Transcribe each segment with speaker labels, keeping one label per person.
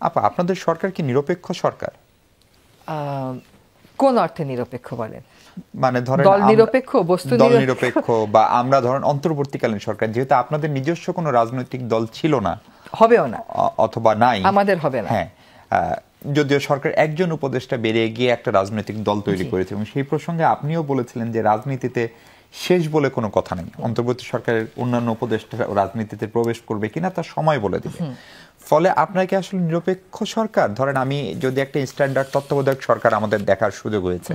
Speaker 1: আপা, আপনাদের সরকার কি নিরপেক্ষ সরকার?
Speaker 2: কোন অর্থে নিরপেক্ষ বলেন?
Speaker 1: মানে ধরেন
Speaker 2: দল নিরপেক্ষ, বস্তু
Speaker 1: দল নিরপেক্ষ, বা আমরা ধরেন অন্তর্বর্তীকালীন সরকার, যেহেতু আপনাদের নিজস্ব কোনো রাজনৈতিক দল ছিল না,
Speaker 2: হবেও না,
Speaker 1: অথবা নাই,
Speaker 2: আমাদের হবে না।
Speaker 1: হ্যাঁ, যদিও সরকার একজন উপদেষ্টা বেরিয়ে গিয়ে একটা রাজনৈতিক দল তৈরি করেছে, এবং সেই প্রসঙ্গে আপনিও বলেছিলেন যে রাজনীতিতে শেষ বলে কোনো কথা নেই, অন্তর্বর্তী সরকারের অন্যান্য উপদেষ্টা রাজনীতিতে প্রবেশ করবে কিনা তার সময় বলে দিবে। ফলে আপনাকে আসলে নিরপেক্ষ সরকার, ধরেন আমি যদি একটা স্ট্যান্ডার্ড তত্ত্বাবধায়ক সরকার আমাদের দেখার সুযোগ হয়েছে,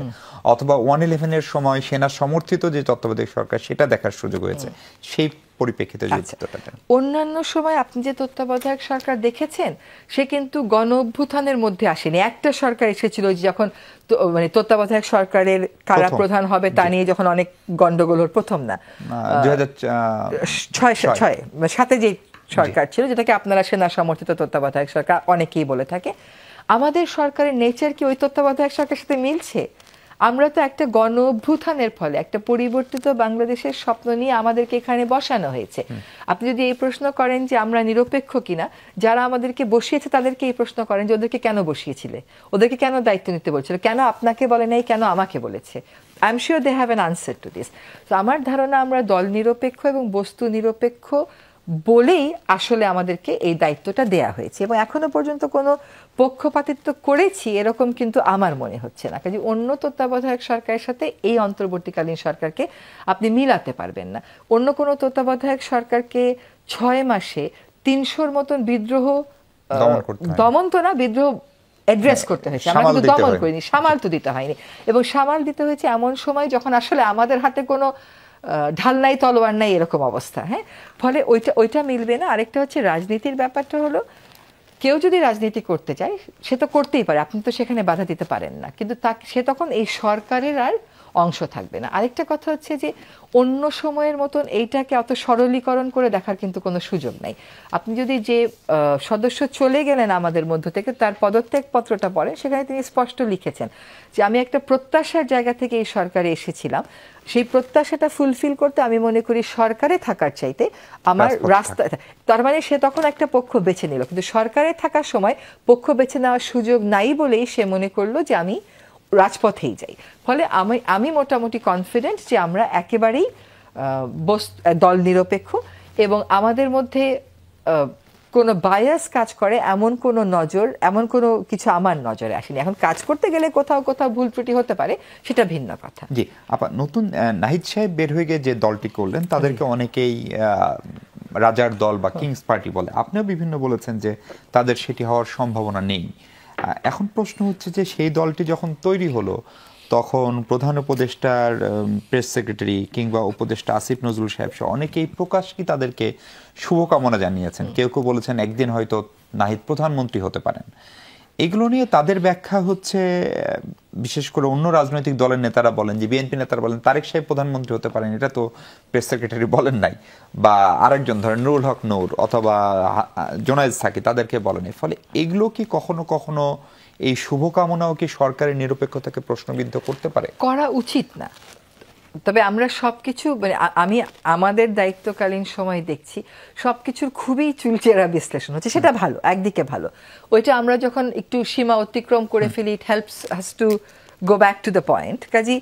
Speaker 1: অথবা 111-এর সময় সেনা সমর্থিত যে তত্ত্বাবধায়ক সরকার সেটা দেখার সুযোগ হয়েছে, সেই পরিপ্রেক্ষিতে
Speaker 2: অন্যান্য সময় আপনি যে তত্ত্বাবধায়ক সরকার দেখেছেন সে কিন্তু গণ অভ্যুত্থানের মধ্যে আসেনি। একটা সরকার এসেছিল যখন মানে তত্ত্বাবধায়ক সরকারের কারা প্রধান হবে তা নিয়ে যখন অনেক গন্ডগোল হল, প্রথম না 2006-7 যে সরকার ছিল, যেটাকে আপনারা সেনা সমর্থিত তত্ত্বাবধায়ক সরকার অনেকেই বলে থাকে। আমাদের সরকারের নেচার কি ওই তত্ত্বাবধায়ক সরকারের সাথে মিলছে? আমরা তো একটা গণ অভ্যুত্থানের ফলে একটা পরিবর্তিত বাংলাদেশের স্বপ্ন নিয়ে আমাদেরকে এখানে বসানো হয়েছে। আপনি যদি এই প্রশ্ন করেন যে আমরা নিরপেক্ষ কিনা, যারা আমাদেরকে বসিয়েছে তাদেরকে এই প্রশ্ন করেন যে ওদেরকে কেন বসিয়েছিলে, ওদেরকে কেন দায়িত্ব নিতে বলছিল, কেন আপনাকে বলে নাই, কেন আমাকে বলেছে? I am sure they have an answer to this. তো আমার ধারণা আমরা দল নিরপেক্ষ এবং বস্তু নিরপেক্ষ বলেই আসলে আমাদেরকে এই দায়িত্বটা দেয়া হয়েছে, এবং এখনো পর্যন্ত কোনো পক্ষপাতিত্ব করেছি এরকম কিন্তু আমার মনে হচ্ছে না। কাজে অন্য তত্ত্বাবধায়ক সরকারের সাথে এই অন্তর্বর্তীকালীন সরকারকে আপনি মিলাতে পারবেন না। অন্য কোনো তত্ত্বাবধায়ক সরকারকে 6 মাসে 300-র মতন বিদ্রোহ দমন তো না, বিদ্রোহ অ্যাড্রেস করতে হয়েছে। আমরা কিন্তু দমন করিনি, সামাল তো দিতে হয়নি, এবং সামাল দিতে হয়েছে এমন সময় যখন আসলে আমাদের হাতে কোনো ঢাল নাই, তলোয়ার নাই, এরকম অবস্থা। হ্যাঁ, ফলে ওইটা মিলবে না। আরেকটা হচ্ছে রাজনীতির ব্যাপারটা হলো, কেউ যদি রাজনীতি করতে চায় সে তো করতেই পারে, আপনি তো সেখানে বাধা দিতে পারেন না, কিন্তু সে তখন এই সরকারের আর অংশ থাকবে না। আরেকটা কথা হচ্ছে যে অন্য সময়ের মতন এইটাকে অত সরলীকরণ করে দেখার কিন্তু কোনো সুযোগ নাই। আপনি যদি যে সদস্য চলে গেলেন আমাদের মধ্য থেকে তার পদত্যাগ পত্রটা পড়েন, সেখানে তিনি স্পষ্ট লিখেছেন যে আমি একটা প্রত্যাশার জায়গা থেকে এই সরকারে এসেছিলাম, সেই প্রত্যাশাটা ফুলফিল করতে আমি মনে করি সরকারে থাকার চাইতে আমার রাস্তা, তার মানে সে তখন একটা পক্ষ বেছে নিল, কিন্তু সরকারে থাকার সময় পক্ষ বেছে নেওয়ার সুযোগ নাই বলেই সে মনে করলো যে আমি রাজপথেই যাই। ফলে আমি মোটামুটি কনফিডেন্ট যে আমরা একেবারেই দল নিরপেক্ষ, এবং আমাদের মধ্যে কোনো বায়াস কাজ করে এমন কোনো এমন কোনো কিছু আমার নজরে আসেনি। এখন কাজ করতে গেলে কোথাও কোথাও ভুল ত্রুটি হতে পারে, সেটা ভিন্ন কথা।
Speaker 1: জি আপা, নতুন নাহিদ সাহেব বের হয়ে গিয়ে যে দলটি করলেন তাদেরকে অনেকেই রাজার দল বা কিংস পার্টি বলে, আপনিও বিভিন্ন বলেছেন যে তাদের সেটি হওয়ার সম্ভাবনা নেই। এখন প্রশ্ন হচ্ছে যে সেই দলটি যখন তৈরি হলো তখন প্রধান উপদেষ্টার প্রেস সেক্রেটারি কিংবা উপদেষ্টা আসিফ নজরুল সাহেব সহ অনেকেই প্রকাশ্যে তাদেরকে শুভকামনা জানিয়েছেন। কেউ কেউ বলেছেন একদিন হয়তো নাহিদ প্রধানমন্ত্রী হতে পারেন। এগুলো নিয়ে তাদের ব্যাখ্যা হচ্ছে, বিশেষ করে অন্য রাজনৈতিক দলের নেতারা বলেন, যে বিএনপি নেতারা বলেন তারেক সাহেব প্রধানমন্ত্রী হতে পারেন, এটা তো প্রেস সেক্রেটারি বলেন নাই, বা আরেকজন ধরেন নুরুল হক নূর অথবা জোনায়েদ সাকি তাদেরকে বলেনি। ফলে এগুলো কি কখনো কখনো এই শুভকামনাও কি সরকারের নিরপেক্ষতাকে প্রশ্নবিদ্ধ করতে পারে?
Speaker 2: করা উচিত না। তবে আমরা সবকিছু মানে আমি আমাদের দায়িত্বকালীন সময় দেখছি সবকিছুর খুবই চুলচেরা বিশ্লেষণ হচ্ছে, সেটা ভালো, একদিকে ভালো। ওইটা আমরা যখন একটু সীমা অতিক্রম করে ফেলি, it helps us to go back to the point. কাজী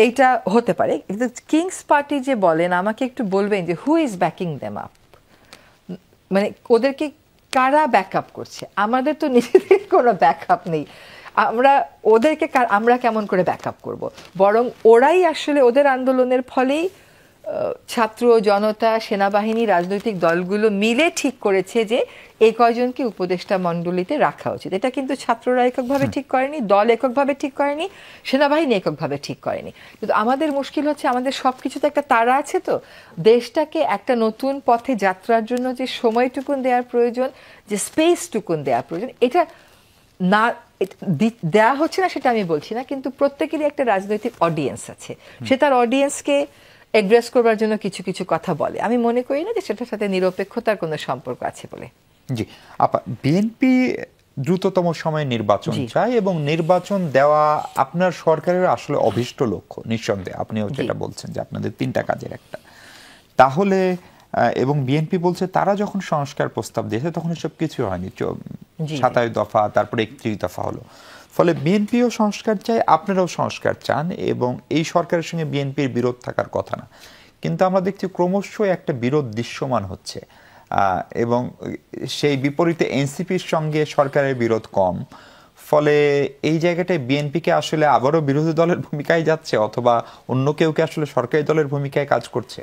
Speaker 2: এইটা হতে পারে। কিন্তু কিংস পার্টি যে বলেন, আমাকে একটু বলবেন যে who is backing them up, মানে ওদেরকে কারা ব্যাকআপ করছে? আমাদের তো নিজেদের কোনো ব্যাকআপ নেই, আমরা কেমন করে ব্যাকআপ করব? বরং ওরাই আসলে ওদের আন্দোলনের ফলেই ছাত্র জনতা, সেনাবাহিনী, রাজনৈতিক দলগুলো মিলে ঠিক করেছে যে এই কয়জনকে উপদেষ্টা মণ্ডলীতে রাখা উচিত। এটা কিন্তু ছাত্ররা এককভাবে ঠিক করেনি, দল এককভাবে ঠিক করেনি, সেনাবাহিনী এককভাবে ঠিক করেনি। কিন্তু আমাদের মুশকিল হচ্ছে আমাদের সব কিছুতে একটা তাড়া আছে, তো দেশটাকে একটা নতুন পথে যাত্রার জন্য যে সময়টুকুন দেওয়ার প্রয়োজন, যে স্পেসটুকুন দেওয়ার প্রয়োজন, এটা না দেয়া হচ্ছে না সেটা আমি বলছি না, কিন্তু প্রত্যেকেরই একটা রাজনৈতিক অডিয়েন্স আছে, সে তার অডিয়েন্সকে অ্যাড্রেস করবার জন্য কিছু কিছু কথা বলে। আমি মনে করি না যে সেটার সাথে নিরপেক্ষতার কোনো সম্পর্ক আছে বলে।
Speaker 1: জি আপা, বিএনপি দ্রুততম সময়ে নির্বাচন চায় এবং নির্বাচন দেওয়া আপনার সরকারের আসলে অভীষ্ট লক্ষ্য, নিঃসন্দেহে আপনিও যেটা বলছেন যে আপনাদের 3টা কাজের একটা। তাহলে এবং বিএনপি বলছে তারা যখন সংস্কার প্রস্তাব দিয়েছে তখন এসব কিছু হয়নি,
Speaker 2: জি।
Speaker 1: 27 দফা, তারপরে 31 দফা হলো। ফলে বিএনপিও সংস্কার চায়, আপনারাও সংস্কার চান, এবং এই সরকারের সঙ্গে বিএনপির বিরোধ থাকার কথা না, কিন্তু আমরা দেখছি ক্রমশ একটা বিরোধ দৃশ্যমান হচ্ছে, এবং সেই বিপরীতে এনসিপির সঙ্গে সরকারের বিরোধ কম। ফলে এই জায়গাটায় বিএনপিকে আসলে আবারও বিরোধী দলের ভূমিকায় যাচ্ছে, অথবা অন্য কেউ কে আসলে সরকারি দলের ভূমিকায় কাজ করছে?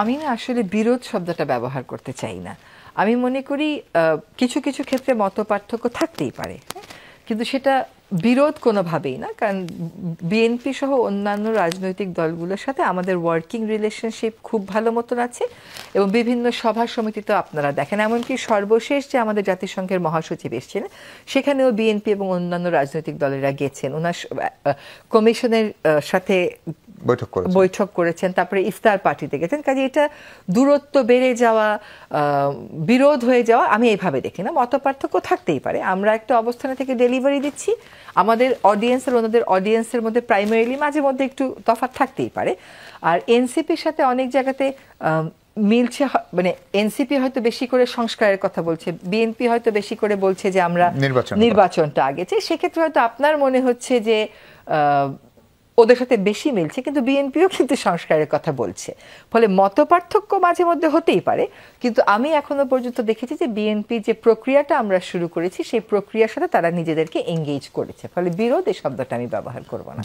Speaker 2: আমি না আসলে বিরোধ শব্দটা ব্যবহার করতে চাই না। আমি মনে করি কিছু কিছু ক্ষেত্রে মত পার্থক্য থাকতেই পারে, কিন্তু সেটা বিরোধ কোনোভাবেই না। কারণ বিএনপি সহ অন্যান্য রাজনৈতিক দলগুলোর সাথে আমাদের ওয়ার্কিং রিলেশনশিপ খুব ভালো মতন আছে, এবং বিভিন্ন সভা সমিতিতে আপনারা দেখেন, এমনকি সর্বশেষ যে আমাদের জাতিসংঘের মহাসচিব এসেছিলেন সেখানেও বিএনপি এবং অন্যান্য রাজনৈতিক দলেরা গেছেন, ওনার কমিশনের সাথে বৈঠক করেছেন, তারপরে ইফতার পার্টিতে গেছেন। কাজে এটা দূরত্ব বেড়ে যাওয়া, বিরোধ হয়ে যাওয়া আমি এইভাবে দেখি না। মত পার্থক্য থাকতেই পারে, আমরা একটা অবস্থানে থেকে ডেলিভারি দিচ্ছি, আমাদের অডিয়েন্স আর ওনাদের অডিয়েন্সের মধ্যে প্রাইমারিলি মাঝে মধ্যে একটু তফাৎ থাকতেই পারে। আর এনসিপির সাথে অনেক জায়গাতে মিলছে, মানে এনসিপি হয়তো বেশি করে সংস্কারের কথা বলছে, বিএনপি হয়তো বেশি করে বলছে যে আমরা নির্বাচনটা আগে চাই, সেক্ষেত্রে হয়তো আপনার মনে হচ্ছে যে ওদের সাথে বেশি মিলছে, কিন্তু বিএনপিও কিন্তু সংস্কারের কথা বলছে। ফলে মত পার্থক্য মাঝে মধ্যে হতেই পারে, কিন্তু আমি এখনো পর্যন্ত দেখেছি যে বিএনপি যে প্রক্রিয়াটা আমরা শুরু করেছি সেই প্রক্রিয়ার সাথে তারা নিজেদেরকে এঙ্গেজ করেছে। ফলে বিরোধ এই শব্দটা আমি ব্যবহার করব না।